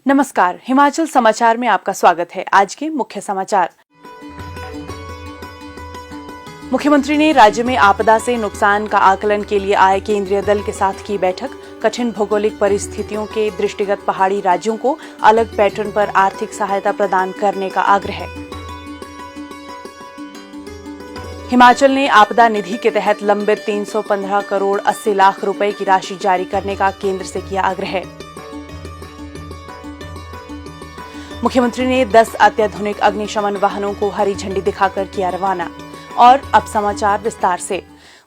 नमस्कार, हिमाचल समाचार में आपका स्वागत है। आज के मुख्य समाचार। मुख्यमंत्री ने राज्य में आपदा से नुकसान का आकलन के लिए आए केंद्रीय दल के साथ की बैठक। कठिन भौगोलिक परिस्थितियों के दृष्टिगत पहाड़ी राज्यों को अलग पैटर्न पर आर्थिक सहायता प्रदान करने का आग्रह। हिमाचल ने आपदा निधि के तहत लंबित 315 करोड़ 80 लाख रुपए की राशि जारी करने का केंद्र से किया आग्रह। मुख्यमंत्री ने 10 अत्याधुनिक अग्निशमन वाहनों को हरी झंडी दिखाकर किया रवाना। और अब समाचार विस्तार से।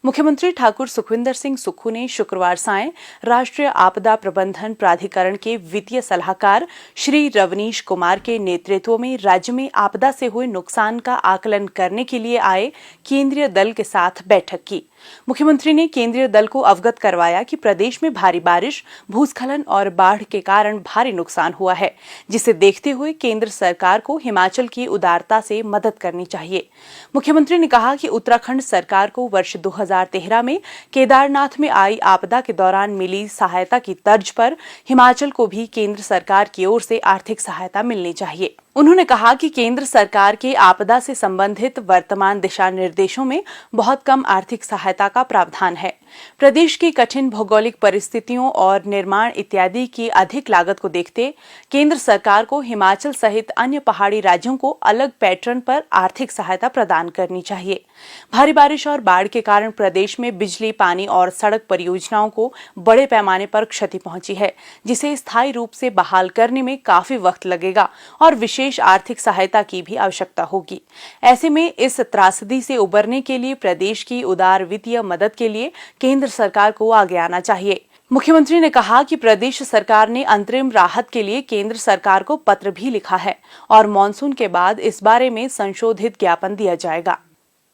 मुख्यमंत्री ठाकुर सुखविंदर सिंह सुक्खू ने शुक्रवार सायं राष्ट्रीय आपदा प्रबंधन प्राधिकरण के वित्तीय सलाहकार श्री रवनीश कुमार के नेतृत्व में राज्य में आपदा से हुए नुकसान का आकलन करने के लिए आए केंद्रीय दल के साथ बैठक की। मुख्यमंत्री ने केंद्रीय दल को अवगत करवाया कि प्रदेश में भारी बारिश, भूस्खलन और बाढ़ के कारण भारी नुकसान हुआ है, जिसे देखते हुए केंद्र सरकार को हिमाचल की उदारता से मदद करनी चाहिए। मुख्यमंत्री ने कहा कि उत्तराखंड सरकार को वर्ष 2013 में केदारनाथ में आई आपदा के दौरान मिली सहायता की तर्ज पर हिमाचल को भी केंद्र सरकार की ओर से आर्थिक सहायता मिलनी चाहिए। उन्होंने कहा कि केंद्र सरकार के आपदा से संबंधित वर्तमान दिशा निर्देशों में बहुत कम आर्थिक सहायता का प्रावधान है। प्रदेश की कठिन भौगोलिक परिस्थितियों और निर्माण इत्यादि की अधिक लागत को देखते केंद्र सरकार को हिमाचल सहित अन्य पहाड़ी राज्यों को अलग पैटर्न पर आर्थिक सहायता प्रदान करनी चाहिए। भारी बारिश और बाढ़ के कारण प्रदेश में बिजली, पानी और सड़क परियोजनाओं को बड़े पैमाने पर क्षति पहुंची है, जिसे स्थायी रूप से बहाल करने में काफी वक्त लगेगा और विशेष आर्थिक सहायता की भी आवश्यकता होगी। ऐसे में इस त्रासदी से उबरने के लिए प्रदेश की उदार वित्तीय मदद के लिए केंद्र सरकार को आगे आना चाहिए। मुख्यमंत्री ने कहा कि प्रदेश सरकार ने अंतरिम राहत के लिए केंद्र सरकार को पत्र भी लिखा है और मॉनसून के बाद इस बारे में संशोधित ज्ञापन दिया जाएगा।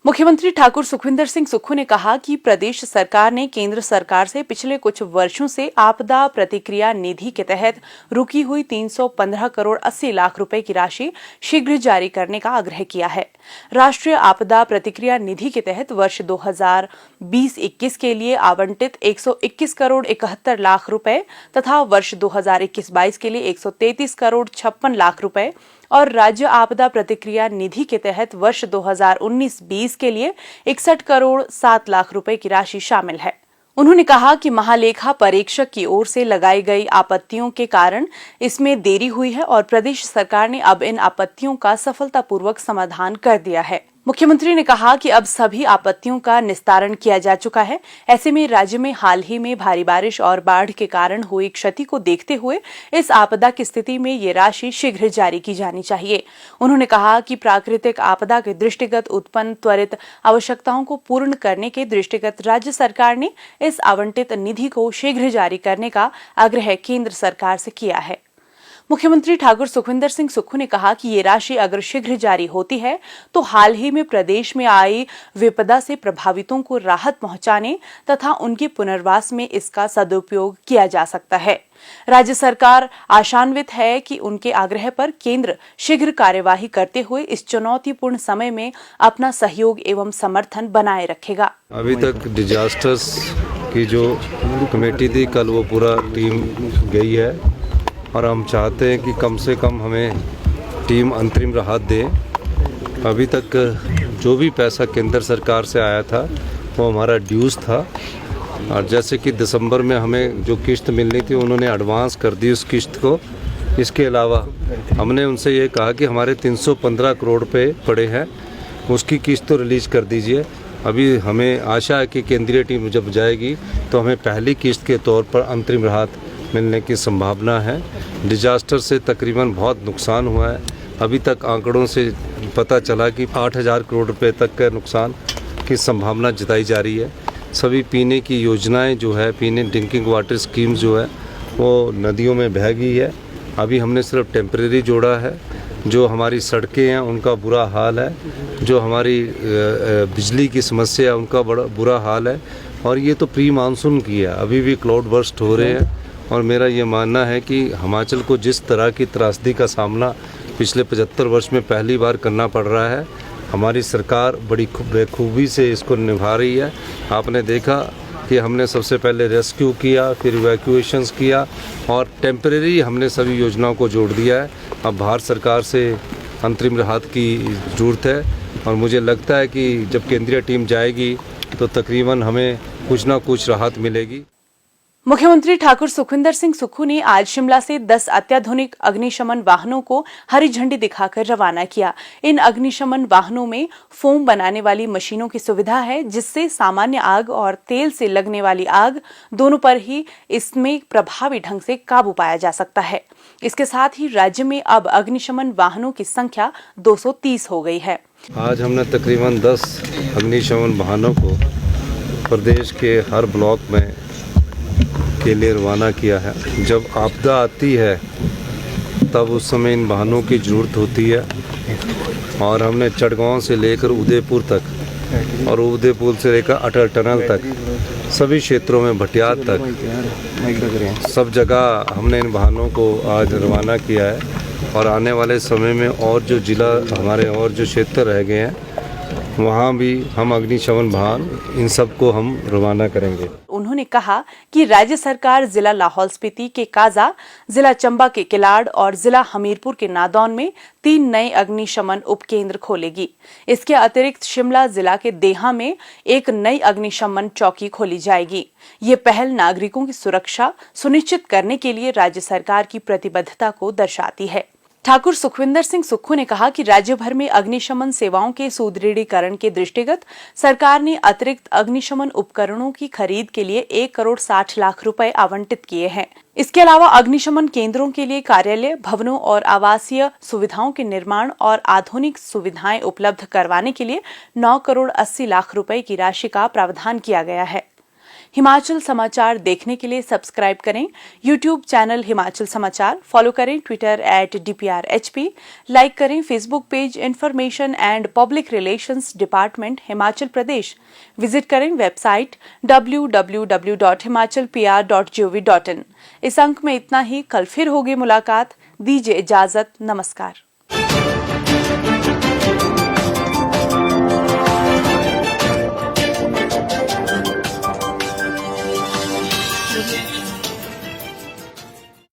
मुख्यमंत्री ठाकुर सुखविंदर सिंह सुक्खू ने कहा कि प्रदेश सरकार ने केंद्र सरकार से पिछले कुछ वर्षों से आपदा प्रतिक्रिया निधि के तहत रुकी हुई 315 करोड़ 80 लाख रुपए की राशि शीघ्र जारी करने का आग्रह किया है। राष्ट्रीय आपदा प्रतिक्रिया निधि के तहत वर्ष 2020-21 के लिए आवंटित 121 करोड़ 71 लाख रुपए तथा वर्ष 2021-22 के लिए 133 करोड़ 56 लाख रुपए और राज्य आपदा प्रतिक्रिया निधि के तहत वर्ष 2019-20 के लिए 61 करोड़ 7 लाख रुपए की राशि शामिल है। उन्होंने कहा कि महालेखा परीक्षक की ओर से लगाई गई आपत्तियों के कारण इसमें देरी हुई है और प्रदेश सरकार ने अब इन आपत्तियों का सफलतापूर्वक समाधान कर दिया है। मुख्यमंत्री ने कहा कि अब सभी आपत्तियों का निस्तारण किया जा चुका है। ऐसे में राज्य में हाल ही में भारी बारिश और बाढ़ के कारण हुई क्षति को देखते हुए इस आपदा की स्थिति में ये राशि शीघ्र जारी की जानी चाहिए। उन्होंने कहा कि प्राकृतिक आपदा के दृष्टिगत उत्पन्न त्वरित आवश्यकताओं को पूर्ण करने के दृष्टिगत राज्य सरकार ने इस आवंटित निधि को शीघ्र जारी करने का आग्रह केंद्र सरकार से किया है। मुख्यमंत्री ठाकुर सुखविंदर सिंह सुक्खू ने कहा कि ये राशि अगर शीघ्र जारी होती है तो हाल ही में प्रदेश में आई विपदा से प्रभावितों को राहत पहुंचाने तथा उनके पुनर्वास में इसका सदुपयोग किया जा सकता है। राज्य सरकार आशान्वित है कि उनके आग्रह पर केंद्र शीघ्र कार्यवाही करते हुए इस चुनौतीपूर्ण समय में अपना सहयोग एवं समर्थन बनाए रखेगा। अभी तक डिजास्टर्स की जो कमेटी थी, कल वो पूरा टीम गई है और हम चाहते हैं कि कम से कम हमें टीम अंतरिम राहत दे। अभी तक जो भी पैसा केंद्र सरकार से आया था वो हमारा ड्यूज था और जैसे कि दिसंबर में हमें जो किस्त मिलनी थी उन्होंने एडवांस कर दी उस किस्त को। इसके अलावा हमने उनसे ये कहा कि हमारे 315 करोड़ रुपए पड़े हैं, उसकी किस्त तो रिलीज़ कर दीजिए। अभी हमें आशा है कि केंद्रीय टीम जब जाएगी तो हमें पहली किस्त के तौर पर अंतरिम राहत मिलने की संभावना है। डिजास्टर से तकरीबन बहुत नुकसान हुआ है। अभी तक आंकड़ों से पता चला कि 8000 करोड़ रुपए तक का नुकसान की संभावना जताई जा रही है। सभी पीने की योजनाएं जो है, पीने ड्रिंकिंग वाटर स्कीम जो है वो नदियों में बह गई है। अभी हमने सिर्फ टेम्परेरी जोड़ा है। जो हमारी सड़कें हैं उनका बुरा हाल है, जो हमारी बिजली की समस्या है उनका बड़ा बुरा हाल है। और ये तो प्री मानसून की है, अभी भी क्लाउड बर्स्ट हो रहे हैं। और मेरा ये मानना है कि हिमाचल को जिस तरह की त्रासदी का सामना पिछले 75 वर्ष में पहली बार करना पड़ रहा है, हमारी सरकार बड़ी बेखूबी से इसको निभा रही है। आपने देखा कि हमने सबसे पहले रेस्क्यू किया, फिर इवैक्यूएशंस किया और टेम्परेरी हमने सभी योजनाओं को जोड़ दिया है। अब भारत सरकार से अंतरिम राहत की ज़रूरत है और मुझे लगता है कि जब केंद्रीय टीम जाएगी तो तकरीबन हमें कुछ ना कुछ राहत मिलेगी। मुख्यमंत्री ठाकुर सुखविंदर सिंह सुक्खू ने आज शिमला से 10 अत्याधुनिक अग्निशमन वाहनों को हरी झंडी दिखाकर रवाना किया। इन अग्निशमन वाहनों में फोम बनाने वाली मशीनों की सुविधा है, जिससे सामान्य आग और तेल से लगने वाली आग दोनों पर ही इसमें प्रभावी ढंग से काबू पाया जा सकता है। इसके साथ ही राज्य में अब अग्निशमन वाहनों की संख्या 230 हो गई है। आज हमने तकरीबन 10 अग्निशमन वाहनों को प्रदेश के हर ब्लॉक में के लिए रवाना किया है। जब आपदा आती है तब उस समय इन वाहनों की ज़रूरत होती है और हमने चटगांव से लेकर उदयपुर तक और उदयपुर से लेकर अटल टनल तक सभी क्षेत्रों में भटियात तक सब जगह हमने इन वाहनों को आज रवाना किया है और आने वाले समय में और जो ज़िला हमारे और जो क्षेत्र रह गए हैं वहाँ भी हम अग्निशमन वाहन इन सबको हम रवाना करेंगे। उन्होंने कहा कि राज्य सरकार जिला लाहौल स्पीति के काजा, जिला चंबा के किलाड़ और जिला हमीरपुर के नादौन में 3 नए अग्निशमन उपकेंद्र खोलेगी। इसके अतिरिक्त शिमला जिला के देहा में एक नई अग्निशमन चौकी खोली जाएगी। ये पहल नागरिकों की सुरक्षा सुनिश्चित करने के लिए राज्य सरकार की प्रतिबद्धता को दर्शाती है। ठाकुर सुखविंदर सिंह सुक्खू ने कहा कि राज्य भर में अग्निशमन सेवाओं के सुदृढ़ीकरण के दृष्टिगत सरकार ने अतिरिक्त अग्निशमन उपकरणों की खरीद के लिए 1 करोड़ 60 लाख रुपए आवंटित किए हैं। इसके अलावा अग्निशमन केंद्रों के लिए कार्यालय भवनों और आवासीय सुविधाओं के निर्माण और आधुनिक सुविधाएं उपलब्ध करवाने के लिए 9 करोड़ 80 लाख रुपए की राशि का प्रावधान किया गया है। हिमाचल समाचार देखने के लिए सब्सक्राइब करें यूट्यूब चैनल हिमाचल समाचार, फॉलो करें ट्विटर @DPRHP, लाइक करें Facebook page information and public relations department Himachal Pradesh, visit करें वेबसाइट www.himachalpr.gov.in। इस अंक में इतना ही। कल फिर होगी मुलाकात। दीजिए इजाजत। नमस्कार।